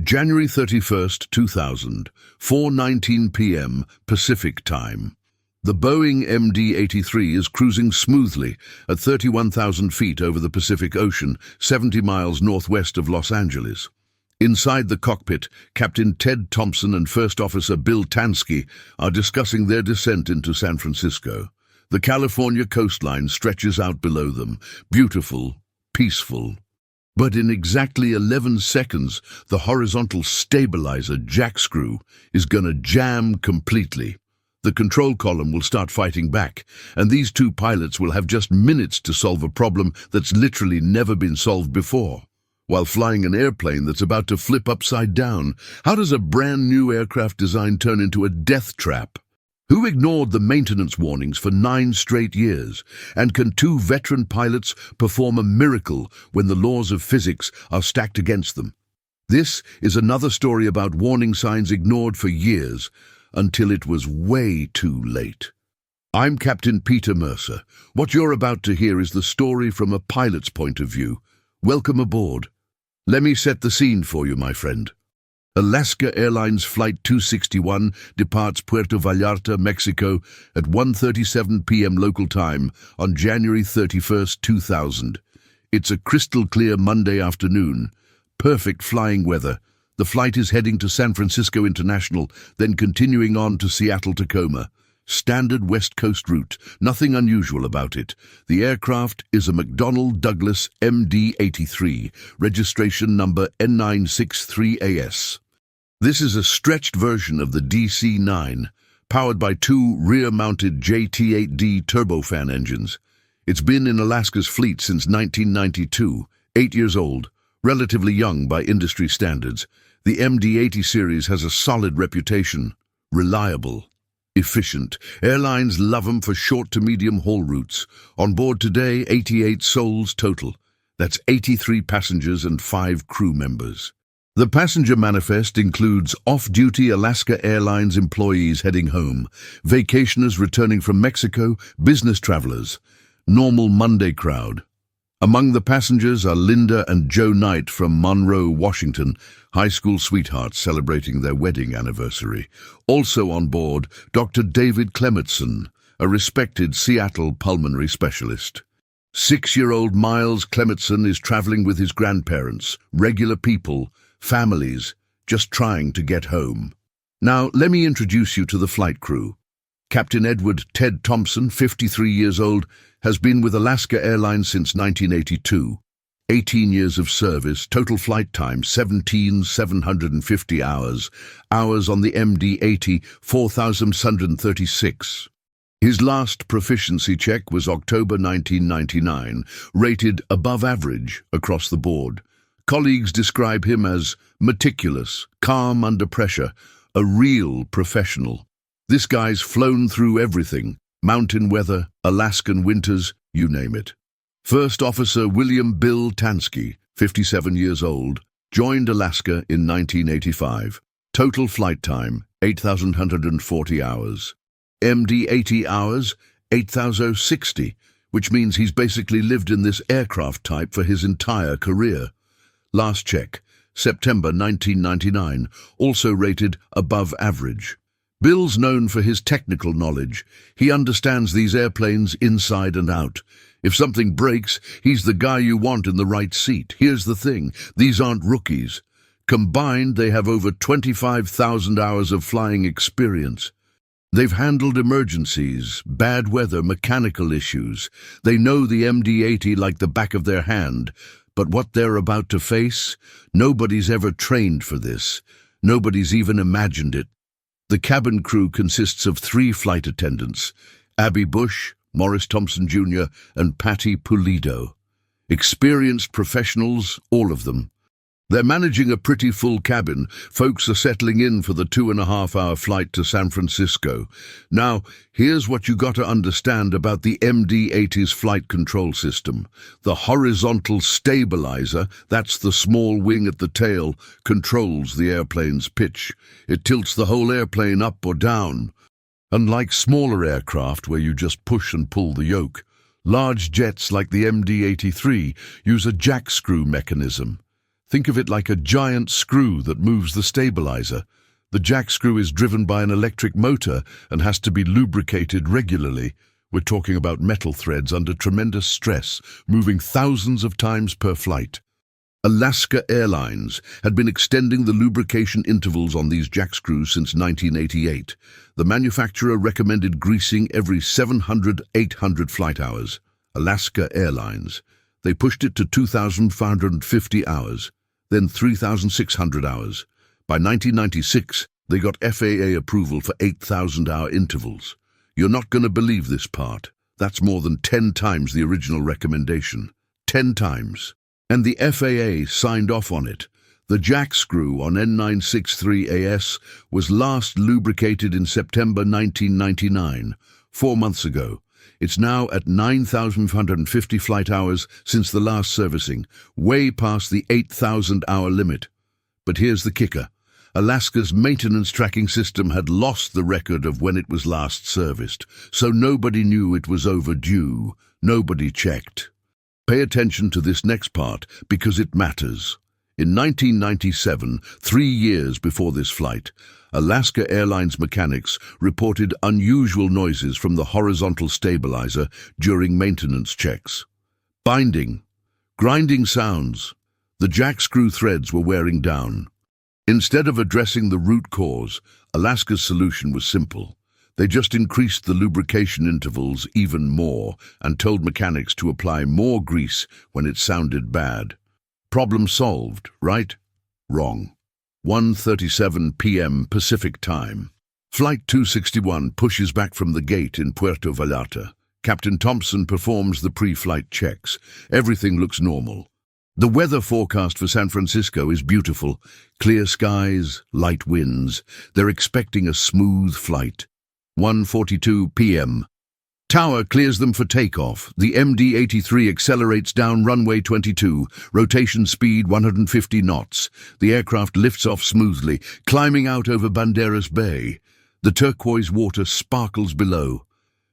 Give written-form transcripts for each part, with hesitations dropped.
January 31st, 4:19 p.m. Pacific Time. The Boeing MD-83 is cruising smoothly at 31,000 feet over the Pacific Ocean, 70 miles northwest of Los Angeles. Inside the cockpit, Captain Ted Thompson and First Officer Bill Tansky are discussing their descent into San Francisco. The California coastline stretches out below them, beautiful, peaceful. But in exactly 11 seconds, the horizontal stabilizer jack screw is gonna jam completely. The control column will start fighting back, and these two pilots will have just minutes to solve a problem that's literally never been solved before. While flying an airplane that's about to flip upside down, how does a brand new aircraft design turn into a death trap? Who ignored the maintenance warnings for 9 straight years? And can 2 veteran pilots perform a miracle when the laws of physics are stacked against them? This is another story about warning signs ignored for years, until it was way too late. I'm Captain Peter Mercer. What you're about to hear is the story from a pilot's point of view. Welcome aboard. Let me set the scene for you, my friend. Alaska Airlines Flight 261 departs Puerto Vallarta, Mexico at 1:37 p.m. local time on January 31st, 2000. It's a crystal-clear Monday afternoon. Perfect flying weather. The flight is heading to San Francisco International, then continuing on to Seattle-Tacoma. Standard West Coast route, nothing unusual about it. The aircraft is a McDonnell Douglas MD-83, registration number N963AS. This is a stretched version of the DC-9, powered by 2 rear-mounted JT-8D turbofan engines. It's been in Alaska's fleet since 1992, 8 years old, relatively young by industry standards. The MD-80 series has a solid reputation, reliable, efficient. Airlines love them for short to medium haul routes. On board today, 88 souls total. That's 83 passengers and 5 crew members. The passenger manifest includes off-duty Alaska Airlines employees heading home, vacationers returning from Mexico, business travelers, normal Monday crowd. Among the passengers are Linda and Joe Knight from Monroe, Washington, high school sweethearts celebrating their wedding anniversary. Also on board, Dr. David Clemetson, a respected Seattle pulmonary specialist. 6-year-old Miles Clemetson is traveling with his grandparents, regular people, families, just trying to get home. Now, let me introduce you to the flight crew. Captain Edward Ted Thompson, 53 years old, has been with Alaska Airlines since 1982. 18 years of service, total flight time 17,750 hours. Hours on the MD-80, 4,736. His last proficiency check was October 1999, rated above average across the board. Colleagues describe him as meticulous, calm under pressure, a real professional. This guy's flown through everything, mountain weather, Alaskan winters, you name it. First Officer William Bill Tansky, 57 years old, joined Alaska in 1985. Total flight time, 8,140 hours. MD-80 hours, 8,060, which means he's basically lived in this aircraft type for his entire career. Last check, September 1999, also rated above average. Bill's known for his technical knowledge. He understands these airplanes inside and out. If something breaks, he's the guy you want in the right seat. Here's the thing, these aren't rookies. Combined, they have over 25,000 hours of flying experience. They've handled emergencies, bad weather, mechanical issues. They know the MD-80 like the back of their hand. But what they're about to face, nobody's ever trained for this. Nobody's even imagined it. The cabin crew consists of 3 flight attendants, Abby Bush, Morris Thompson Jr., and Patty Pulido. Experienced professionals, all of them. They're managing a pretty full cabin. Folks are settling in for the 2.5-hour flight to San Francisco. Now, here's what you got to understand about the MD-80's flight control system. The horizontal stabilizer, that's the small wing at the tail, controls the airplane's pitch. It tilts the whole airplane up or down. Unlike smaller aircraft where you just push and pull the yoke, large jets like the MD-83 use a jack screw mechanism. Think of it like a giant screw that moves the stabilizer. The jack screw is driven by an electric motor and has to be lubricated regularly. We're talking about metal threads under tremendous stress, moving thousands of times per flight. Alaska Airlines had been extending the lubrication intervals on these jack screws since 1988. The manufacturer recommended greasing every 700-800 flight hours. Alaska Airlines. They pushed it to 2,550 hours, then 3,600 hours. By 1996, they got FAA approval for 8,000-hour intervals. You're not going to believe this part. That's more than 10 times the original recommendation. 10 times. And the FAA signed off on it. The jack screw on N963AS was last lubricated in September 1999, 4 months ago. It's now at 9,550 flight hours since the last servicing, way past the 8,000-hour limit. But here's the kicker. Alaska's maintenance tracking system had lost the record of when it was last serviced, so nobody knew it was overdue. Nobody checked. Pay attention to this next part because it matters. In 1997, 3 years before this flight, Alaska Airlines mechanics reported unusual noises from the horizontal stabilizer during maintenance checks. Binding, grinding sounds. The jack screw threads were wearing down. Instead of addressing the root cause, Alaska's solution was simple. They just increased the lubrication intervals even more and told mechanics to apply more grease when it sounded bad. Problem solved, right? Wrong. 1:37 p.m. Pacific Time. Flight 261 pushes back from the gate in Puerto Vallarta. Captain Thompson performs the pre-flight checks. Everything looks normal. The weather forecast for San Francisco is beautiful. Clear skies, light winds. They're expecting a smooth flight. 1:42 p.m. Tower clears them for takeoff. The MD-83 accelerates down runway 22, rotation speed 150 knots. The aircraft lifts off smoothly, climbing out over Banderas Bay. The turquoise water sparkles below.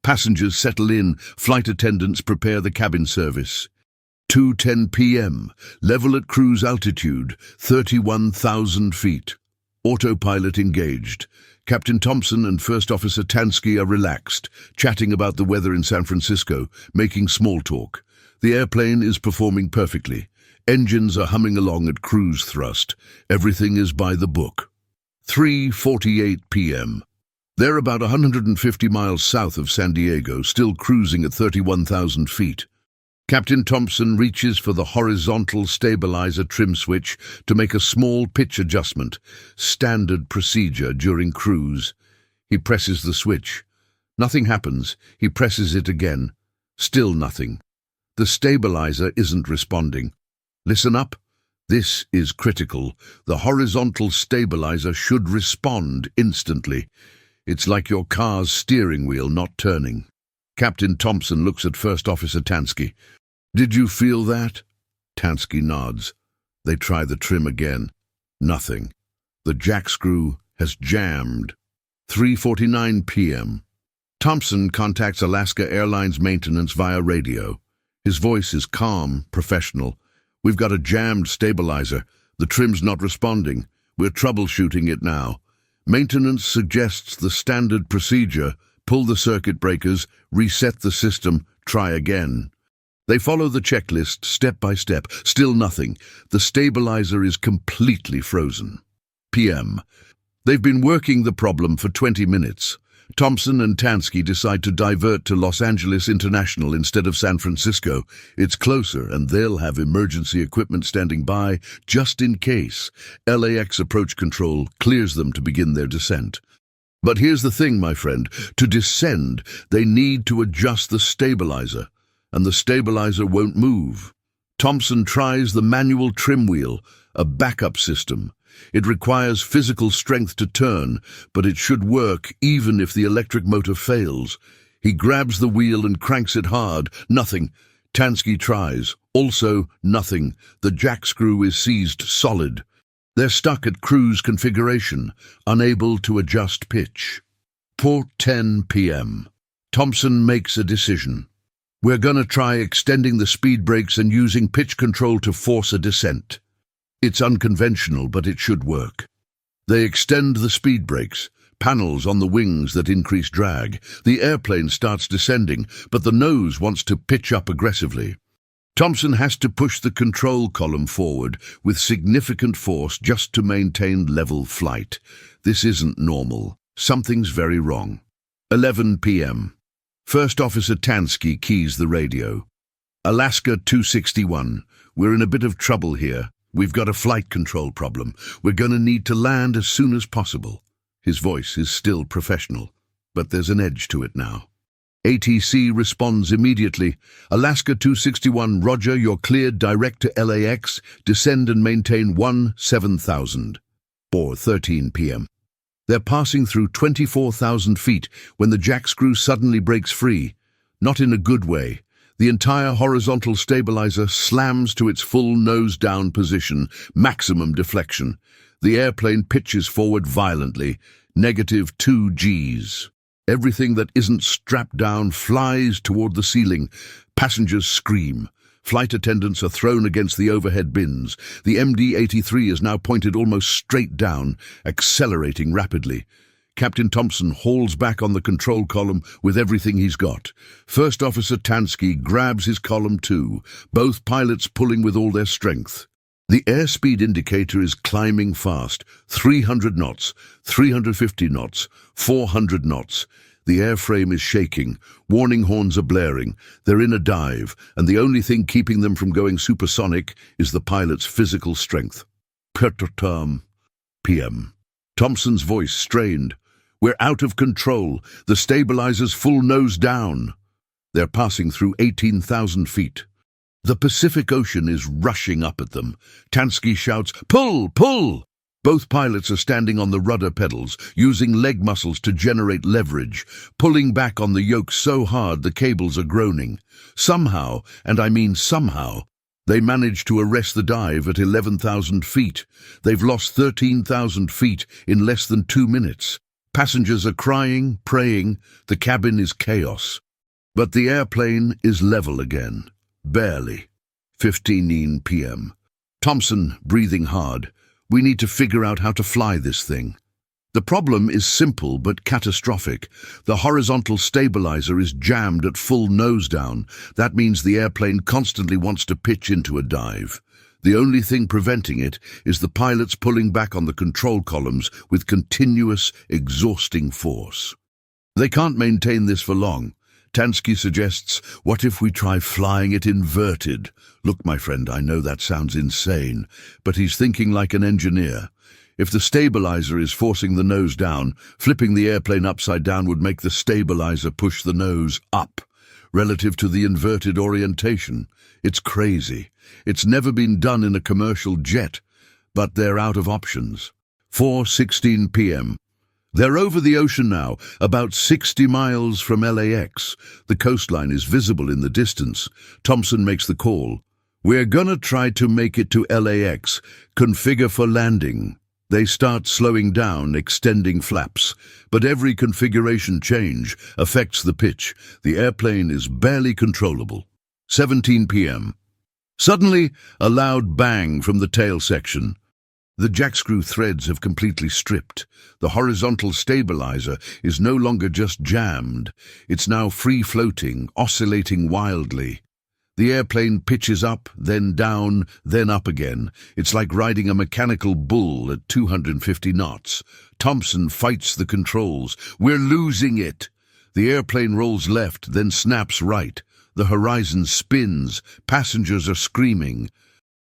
Passengers settle in, flight attendants prepare the cabin service. 2:10 p.m. Level at cruise altitude, 31,000 feet. Autopilot engaged. Captain Thompson and First Officer Tansky are relaxed, chatting about the weather in San Francisco, making small talk. The airplane is performing perfectly. Engines are humming along at cruise thrust. Everything is by the book. 3:48 p.m. They're about 150 miles south of San Diego, still cruising at 31,000 feet. Captain Thompson reaches for the horizontal stabilizer trim switch to make a small pitch adjustment, standard procedure during cruise. He presses the switch. Nothing happens. He presses it again. Still nothing. The stabilizer isn't responding. Listen up. This is critical. The horizontal stabilizer should respond instantly. It's like your car's steering wheel not turning. Captain Thompson looks at First Officer Tansky. Did you feel that? Tansky nods. They try the trim again. Nothing. The jack screw has jammed. 3:49 p.m. Thompson contacts Alaska Airlines maintenance via radio. His voice is calm, professional. We've got a jammed stabilizer. The trim's not responding. We're troubleshooting it now. Maintenance suggests the standard procedure. Pull the circuit breakers, reset the system, try again. They follow the checklist step by step. Still nothing. The stabilizer is completely frozen. p.m. They've been working the problem for 20 minutes. Thompson and Tansky decide to divert to Los Angeles International instead of San Francisco. It's closer, and they'll have emergency equipment standing by just in case. LAX approach control clears them to begin their descent. But here's the thing, my friend. To descend, they need to adjust the stabilizer, and the stabilizer won't move. Thompson tries the manual trim wheel, a backup system. It requires physical strength to turn, but it should work even if the electric motor fails. He grabs the wheel and cranks it hard. Nothing. Tansky tries. Also, nothing. The jack screw is seized solid. They're stuck at cruise configuration, unable to adjust pitch. 4:10 p.m. Thompson makes a decision. We're gonna try extending the speed brakes and using pitch control to force a descent. It's unconventional, but it should work. They extend the speed brakes, panels on the wings that increase drag. The airplane starts descending, but the nose wants to pitch up aggressively. Thompson has to push the control column forward with significant force just to maintain level flight. This isn't normal. Something's very wrong. 11 p.m. First Officer Tansky keys the radio. Alaska 261. We're in a bit of trouble here. We've got a flight control problem. We're going to need to land as soon as possible. His voice is still professional, but there's an edge to it now. ATC responds immediately. Alaska 261, roger, you're cleared direct to LAX. Descend and maintain 17,000. Or 13 p.m. They're passing through 24,000 feet when the jack screw suddenly breaks free. Not in a good way. The entire horizontal stabilizer slams to its full nose-down position, maximum deflection. The airplane pitches forward violently, -2 Gs. Everything that isn't strapped down flies toward the ceiling. Passengers scream. Flight attendants are thrown against the overhead bins. The MD-83 is now pointed almost straight down, accelerating rapidly. Captain Thompson hauls back on the control column with everything he's got. First Officer Tansky grabs his column too, both pilots pulling with all their strength. The airspeed indicator is climbing fast, 300 knots, 350 knots, 400 knots. The airframe is shaking, warning horns are blaring. They're in a dive, and the only thing keeping them from going supersonic is the pilot's physical strength. PM. Thompson's voice strained. We're out of control. The stabilizer's full nose down. They're passing through 18,000 feet. The Pacific Ocean is rushing up at them. Tansky shouts, "Pull! Pull!" Both pilots are standing on the rudder pedals, using leg muscles to generate leverage, pulling back on the yoke so hard the cables are groaning. Somehow, and I mean somehow, they manage to arrest the dive at 11,000 feet. They've lost 13,000 feet in less than 2 minutes. Passengers are crying, praying. The cabin is chaos. But the airplane is level again. Barely. 15 p.m. Thompson, breathing hard. We need to figure out how to fly this thing. The problem is simple but catastrophic. The horizontal stabilizer is jammed at full nose down. That means the airplane constantly wants to pitch into a dive. The only thing preventing it is the pilots pulling back on the control columns with continuous, exhausting force. They can't maintain this for long. Tansky suggests, what if we try flying it inverted? Look, my friend, I know that sounds insane, but he's thinking like an engineer. If the stabilizer is forcing the nose down, flipping the airplane upside down would make the stabilizer push the nose up, relative to the inverted orientation. It's crazy. It's never been done in a commercial jet, but they're out of options. 4:16 p.m. They're over the ocean now, about 60 miles from LAX. The coastline is visible in the distance. Thompson makes the call. We're gonna try to make it to LAX. Configure for landing. They start slowing down, extending flaps. But every configuration change affects the pitch. The airplane is barely controllable. 17 p.m. Suddenly, a loud bang from the tail section. The jackscrew threads have completely stripped. The horizontal stabilizer is no longer just jammed. It's now free-floating, oscillating wildly. The airplane pitches up, then down, then up again. It's like riding a mechanical bull at 250 knots. Thompson fights the controls. We're losing it. The airplane rolls left, then snaps right. The horizon spins. Passengers are screaming.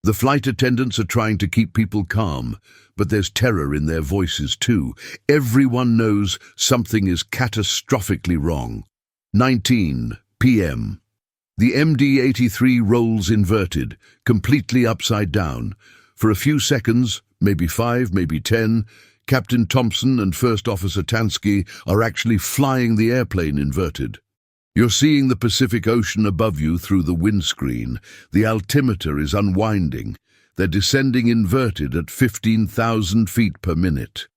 The flight attendants are trying to keep people calm, but there's terror in their voices too. Everyone knows something is catastrophically wrong. 19 p.m. The MD-83 rolls inverted, completely upside down. For a few seconds, maybe 5, maybe 10, Captain Thompson and First Officer Tansky are actually flying the airplane inverted. You're seeing the Pacific Ocean above you through the windscreen. The altimeter is unwinding. They're descending inverted at 15,000 feet per minute.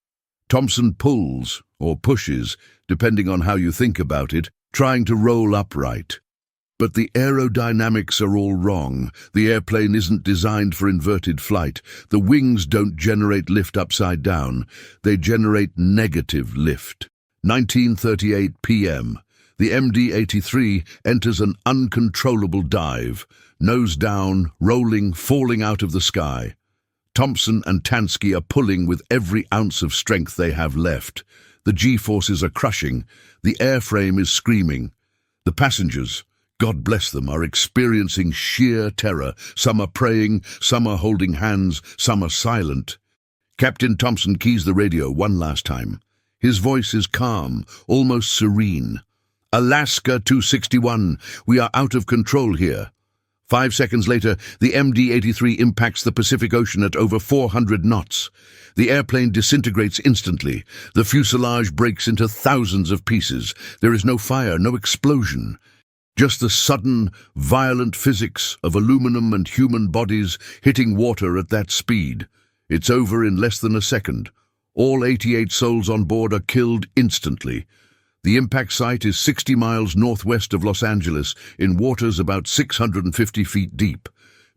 Thompson pulls, or pushes, depending on how you think about it, trying to roll upright. But the aerodynamics are all wrong. The airplane isn't designed for inverted flight. The wings don't generate lift upside down. They generate negative lift. 19:38 p.m. The MD-83 enters an uncontrollable dive. Nose down, rolling, falling out of the sky. Thompson and Tansky are pulling with every ounce of strength they have left. The G-forces are crushing. The airframe is screaming. The passengers, God bless them, are experiencing sheer terror. Some are praying, some are holding hands, some are silent. Captain Thompson keys the radio one last time. His voice is calm, almost serene. Alaska 261, we are out of control here. 5 seconds later, the MD-83 impacts the Pacific Ocean at over 400 knots. The airplane disintegrates instantly. The fuselage breaks into thousands of pieces. There is no fire, no explosion. Just the sudden, violent physics of aluminum and human bodies hitting water at that speed. It's over in less than a second. All 88 souls on board are killed instantly. The impact site is 60 miles northwest of Los Angeles, in waters about 650 feet deep.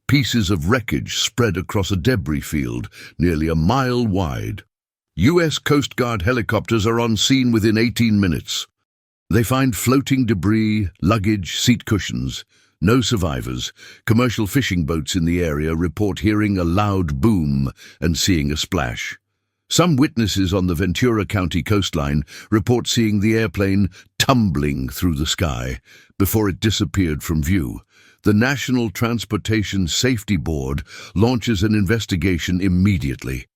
Pieces of wreckage spread across a debris field, nearly a mile wide. U.S. Coast Guard helicopters are on scene within 18 minutes. They find floating debris, luggage, seat cushions. No survivors. Commercial fishing boats in the area report hearing a loud boom and seeing a splash. Some witnesses on the Ventura County coastline report seeing the airplane tumbling through the sky before it disappeared from view. The National Transportation Safety Board launches an investigation immediately.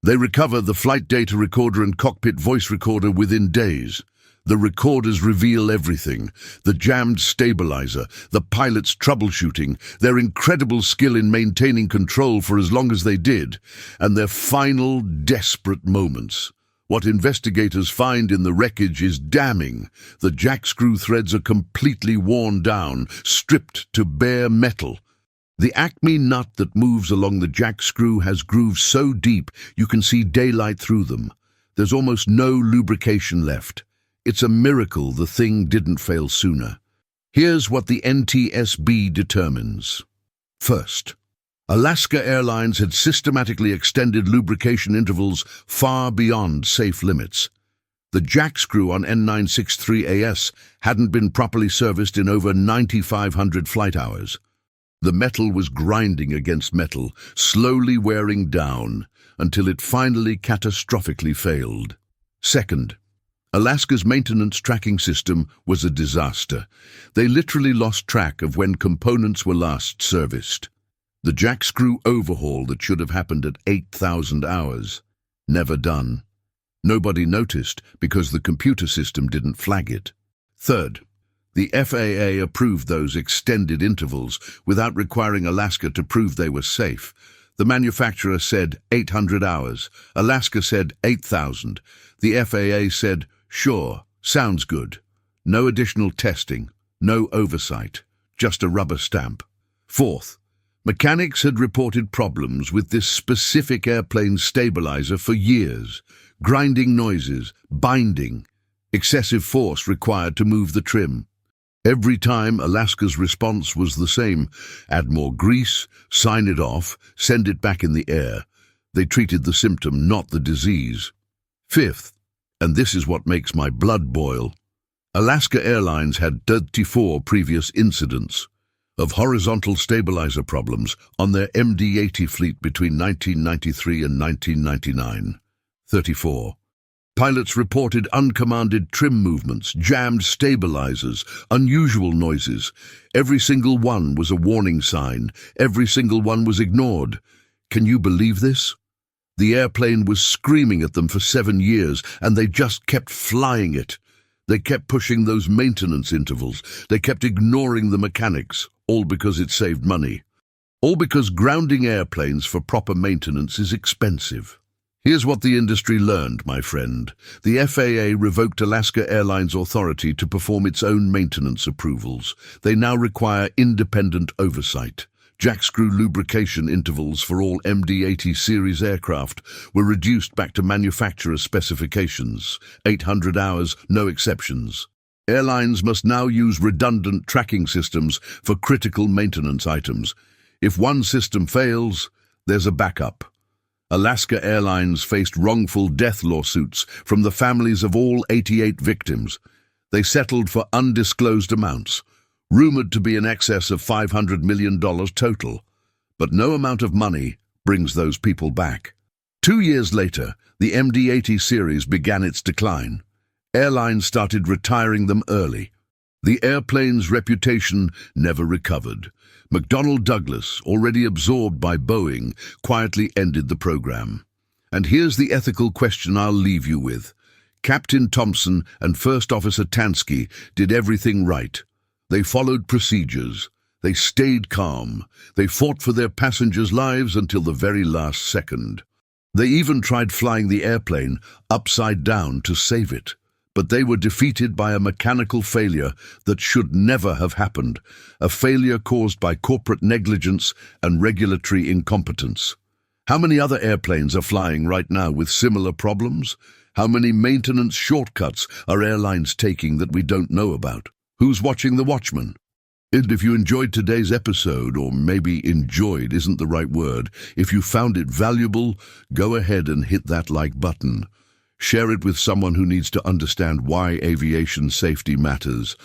They recover the flight data recorder and cockpit voice recorder within days. The recorders reveal everything: the jammed stabilizer, the pilot's troubleshooting, their incredible skill in maintaining control for as long as they did, and their final, desperate moments. What investigators find in the wreckage is damning. The jackscrew threads are completely worn down, stripped to bare metal. The Acme nut that moves along the jackscrew has grooves so deep you can see daylight through them. There's almost no lubrication left. It's a miracle the thing didn't fail sooner. Here's what the NTSB determines. First, Alaska Airlines had systematically extended lubrication intervals far beyond safe limits. The jackscrew on N963AS hadn't been properly serviced in over 9,500 flight hours. The metal was grinding against metal, slowly wearing down, until it finally catastrophically failed. Second, Alaska's maintenance tracking system was a disaster. They literally lost track of when components were last serviced. The jackscrew overhaul that should have happened at 8,000 hours. Never done. Nobody noticed because the computer system didn't flag it. Third, the FAA approved those extended intervals without requiring Alaska to prove they were safe. The manufacturer said 800 hours. Alaska said 8,000. The FAA said, sure, sounds good. No additional testing, no oversight, just a rubber stamp. Fourth, mechanics had reported problems with this specific airplane stabilizer for years. Grinding noises, binding, excessive force required to move the trim. Every time, Alaska's response was the same: add more grease, sign it off, send it back in the air. They treated the symptom, not the disease. Fifth, and this is what makes my blood boil, Alaska Airlines had 34 previous incidents of horizontal stabilizer problems on their MD-80 fleet between 1993 and 1999. 34. Pilots reported uncommanded trim movements, jammed stabilizers, unusual noises. Every single one was a warning sign. Every single one was ignored. Can you believe this? The airplane was screaming at them for 7 years, and they just kept flying it. They kept pushing those maintenance intervals. They kept ignoring the mechanics, all because it saved money. All because grounding airplanes for proper maintenance is expensive. Here's what the industry learned, my friend. The FAA revoked Alaska Airlines authority to perform its own maintenance approvals. They now require independent oversight. Jackscrew lubrication intervals for all MD-80 series aircraft were reduced back to manufacturer specifications. 800 hours, no exceptions. Airlines must now use redundant tracking systems for critical maintenance items. If one system fails, there's a backup. Alaska Airlines faced wrongful death lawsuits from the families of all 88 victims. They settled for undisclosed amounts, rumored to be in excess of $500 million total. But no amount of money brings those people back. 2 years later, the MD-80 series began its decline. Airlines started retiring them early. The airplane's reputation never recovered. McDonnell Douglas, already absorbed by Boeing, quietly ended the program. And here's the ethical question I'll leave you with. Captain Thompson and First Officer Tansky did everything right. They followed procedures. They stayed calm. They fought for their passengers' lives until the very last second. They even tried flying the airplane upside down to save it. But they were defeated by a mechanical failure that should never have happened, a failure caused by corporate negligence and regulatory incompetence. How many other airplanes are flying right now with similar problems? How many maintenance shortcuts are airlines taking that we don't know about? Who's watching The Watchman? And if you enjoyed today's episode, or maybe enjoyed isn't the right word, if you found it valuable, go ahead and hit that like button. Share it with someone who needs to understand why aviation safety matters.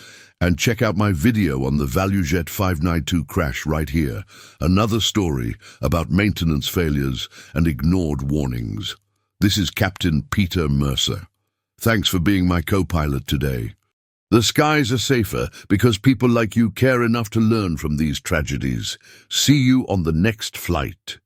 And check out my video on the ValueJet 592 crash right here. Another story about maintenance failures and ignored warnings. This is Captain Peter Mercer. Thanks for being my co-pilot today. The skies are safer because people like you care enough to learn from these tragedies. See you on the next flight.